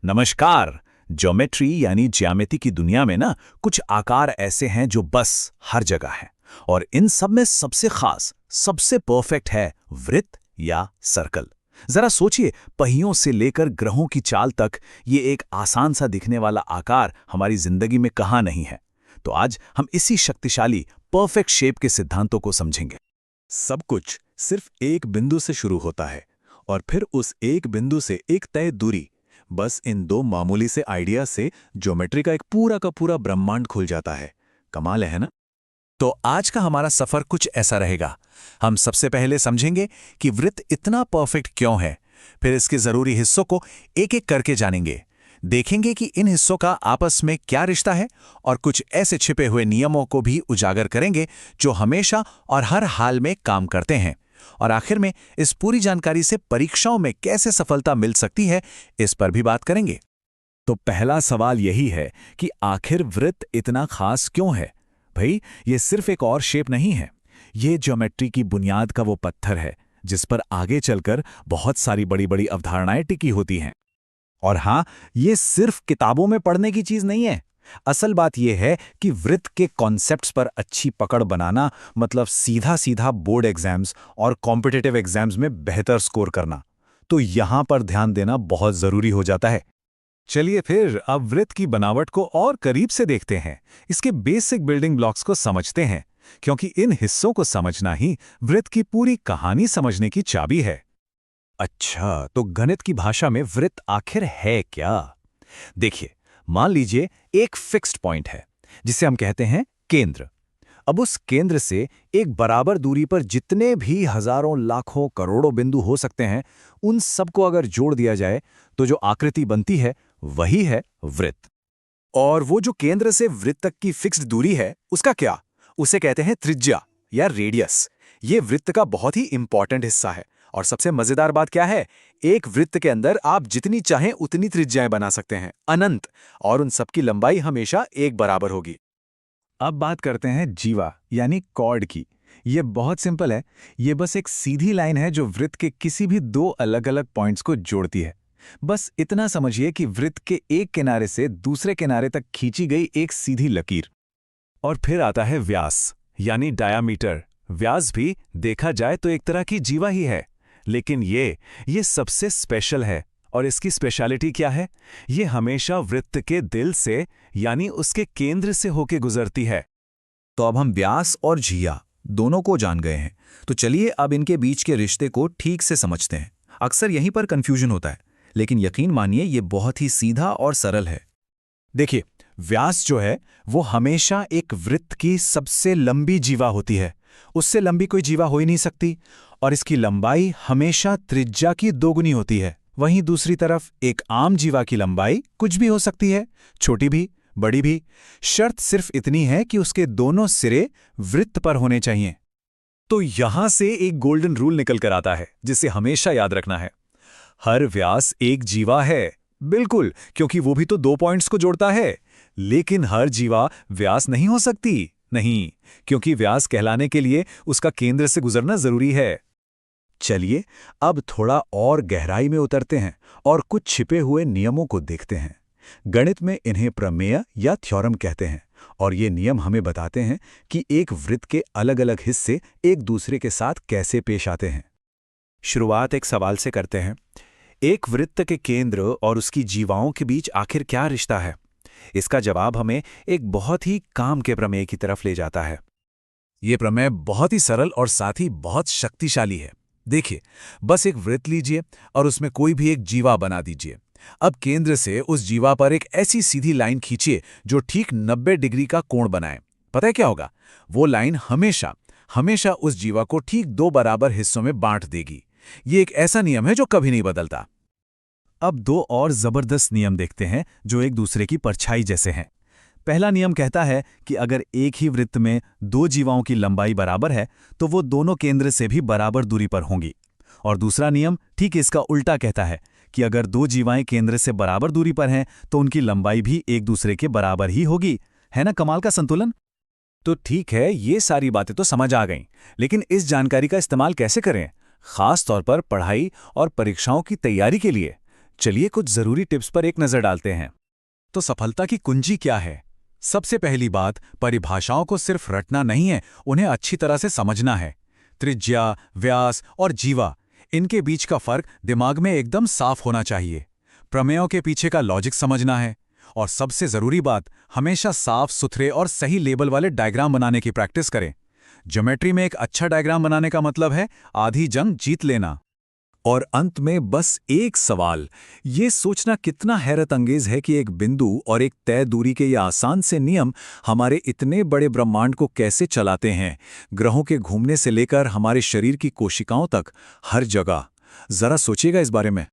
नमस्कार। ज्योमेट्री यानी ज्यामिति की दुनिया में ना कुछ आकार ऐसे हैं जो बस हर जगह हैं और इन सब में सबसे खास, सबसे परफेक्ट है वृत्त या सर्कल। जरा सोचिए, पहियों से लेकर ग्रहों की चाल तक ये एक आसान सा दिखने वाला आकार हमारी जिंदगी में कहाँ नहीं है। तो आज हम इसी शक्तिशाली परफेक्ट शेप के सिद्धांतों को समझेंगे। सब कुछ सिर्फ एक बिंदु से शुरू होता है और फिर उस एक बिंदु से एक तय दूरी, बस इन दो मामूली से आइडिया से ज्योमेट्री का एक पूरा का पूरा ब्रह्मांड खुल जाता है। कमाल है ना? तो आज का हमारा सफर कुछ ऐसा रहेगा। हम सबसे पहले समझेंगे कि वृत्त इतना परफेक्ट क्यों है, फिर इसके जरूरी हिस्सों को एक एक करके जानेंगे, देखेंगे कि इन हिस्सों का आपस में क्या रिश्ता है और कुछ ऐसे छिपे हुए नियमों को भी उजागर करेंगे जो हमेशा और हर हाल में काम करते हैं। और आखिर में इस पूरी जानकारी से परीक्षाओं में कैसे सफलता मिल सकती है, इस पर भी बात करेंगे। तो पहला सवाल यही है कि आखिर वृत्त इतना खास क्यों है? भाई, ये सिर्फ एक और शेप नहीं है, ये ज्योमेट्री की बुनियाद का वो पत्थर है जिस पर आगे चलकर बहुत सारी बड़ी बड़ी अवधारणाएं टिकी होती हैं। और हाँ, ये सिर्फ किताबों में पढ़ने की चीज नहीं है। असल बात यह है कि वृत्त के कॉन्सेप्ट्स पर अच्छी पकड़ बनाना मतलब सीधा सीधा बोर्ड एग्जाम्स और कॉम्पिटिटिव एग्जाम्स में बेहतर स्कोर करना। तो यहां पर ध्यान देना बहुत जरूरी हो जाता है। चलिए फिर अब वृत्त की बनावट को और करीब से देखते हैं, इसके बेसिक बिल्डिंग ब्लॉक्स को समझते हैं, क्योंकि इन हिस्सों को समझना ही वृत्त की पूरी कहानी समझने की चाबी है। अच्छा, तो गणित की भाषा में वृत्त आखिर है क्या? देखिए, मान लीजिए एक फिक्स्ड पॉइंट है जिसे हम कहते हैं केंद्र। अब उस केंद्र से एक बराबर दूरी पर जितने भी हजारों लाखों करोड़ों बिंदु हो सकते हैं, उन सबको अगर जोड़ दिया जाए तो जो आकृति बनती है वही है वृत्त। और वो जो केंद्र से वृत्त तक की फिक्स्ड दूरी है, उसका क्या? उसे कहते हैं त्रिज्या या रेडियस। ये वृत्त का बहुत ही इंपॉर्टेंट हिस्सा है। और सबसे मजेदार बात क्या है, एक वृत्त के अंदर आप जितनी चाहें उतनी त्रिज्याएं बना सकते हैं, अनंत, और उन सबकी लंबाई हमेशा एक बराबर होगी। अब बात करते हैं जीवा यानी कॉर्ड की। ये बहुत सिंपल है। ये बस एक सीधी लाइन है जो वृत्त के किसी भी दो अलग अलग पॉइंट्स को जोड़ती है। बस इतना समझिए कि वृत्त के एक किनारे से दूसरे किनारे तक खींची गई एक सीधी लकीर। और फिर आता है व्यास यानी डायामीटर। व्यास भी देखा जाए तो एक तरह की जीवा ही है, लेकिन ये सबसे स्पेशल है। और इसकी स्पेशलिटी क्या है? ये हमेशा वृत्त के दिल से यानी उसके केंद्र से होके गुजरती है। तो अब हम व्यास और जिया दोनों को जान गए हैं, तो चलिए अब इनके बीच के रिश्ते को ठीक से समझते हैं। अक्सर यहीं पर कंफ्यूजन होता है, लेकिन यकीन मानिए ये बहुत ही सीधा और सरल है। देखिए, व्यास जो है वो हमेशा एक वृत्त की सबसे लंबी जीवा होती है। उससे लंबी कोई जीवा हो ही नहीं सकती। और इसकी लंबाई हमेशा त्रिज्या की दोगुनी होती है। वहीं दूसरी तरफ एक आम जीवा की लंबाई कुछ भी हो सकती है, छोटी भी, बड़ी भी। शर्त सिर्फ इतनी है कि उसके दोनों सिरे वृत्त पर होने चाहिए। तो यहां से एक गोल्डन रूल निकल कर आता है जिसे हमेशा याद रखना है। हर व्यास एक जीवा है, बिल्कुल, क्योंकि वो भी तो दो पॉइंट्स को जोड़ता है। लेकिन हर जीवा व्यास नहीं हो सकती, नहीं, क्योंकि व्यास कहलाने के लिए उसका केंद्र से गुजरना जरूरी है। चलिए अब थोड़ा और गहराई में उतरते हैं और कुछ छिपे हुए नियमों को देखते हैं। गणित में इन्हें प्रमेय या थ्योरम कहते हैं, और ये नियम हमें बताते हैं कि एक वृत्त के अलग अलग हिस्से एक दूसरे के साथ कैसे पेश आते हैं। शुरुआत एक सवाल से करते हैं। एक वृत्त के केंद्र और उसकी जीवाओं के बीच आखिर क्या रिश्ता है? इसका जवाब हमें एक बहुत ही काम के प्रमेय की तरफ ले जाता है। यह प्रमेय बहुत ही सरल और साथ ही बहुत शक्तिशाली है। देखिए, बस एक वृत्त लीजिए और उसमें कोई भी एक जीवा बना दीजिए। अब केंद्र से उस जीवा पर एक ऐसी सीधी लाइन खींचिए जो ठीक 90 डिग्री का कोण बनाए। पता है क्या होगा? वो लाइन हमेशा हमेशा उस जीवा को ठीक दो बराबर हिस्सों में बांट देगी। ये एक ऐसा नियम है जो कभी नहीं बदलता। अब दो और जबरदस्त नियम देखते हैं जो एक दूसरे की परछाई जैसे हैं। पहला नियम कहता है कि अगर एक ही वृत्त में दो जीवाओं की लंबाई बराबर है तो वो दोनों केंद्र से भी बराबर दूरी पर होंगी। और दूसरा नियम ठीक इसका उल्टा कहता है कि अगर दो जीवाएं केंद्र से बराबर दूरी पर हैं तो उनकी लंबाई भी एक दूसरे के बराबर ही होगी। है ना कमाल का संतुलन? तो ठीक है, ये सारी बातें तो समझ आ गईं, लेकिन इस जानकारी का इस्तेमाल कैसे करें, खास तौर पर पढ़ाई और परीक्षाओं की तैयारी के लिए? चलिए कुछ जरूरी टिप्स पर एक नजर डालते हैं। तो सफलता की कुंजी क्या है? सबसे पहली बात, परिभाषाओं को सिर्फ रटना नहीं है, उन्हें अच्छी तरह से समझना है। त्रिज्या, व्यास और जीवा, इनके बीच का फर्क दिमाग में एकदम साफ होना चाहिए। प्रमेयों के पीछे का लॉजिक समझना है। और सबसे जरूरी बात, हमेशा साफ सुथरे और सही लेबल वाले डायग्राम बनाने की प्रैक्टिस करें। ज्योमेट्री में एक अच्छा डायग्राम बनाने का मतलब है आधी जंग जीत लेना। और अंत में बस एक सवाल, ये सोचना कितना हैरत अंगेज है कि एक बिंदु और एक तय दूरी के ये आसान से नियम हमारे इतने बड़े ब्रह्मांड को कैसे चलाते हैं, ग्रहों के घूमने से लेकर हमारे शरीर की कोशिकाओं तक, हर जगह। जरा सोचिएगा इस बारे में।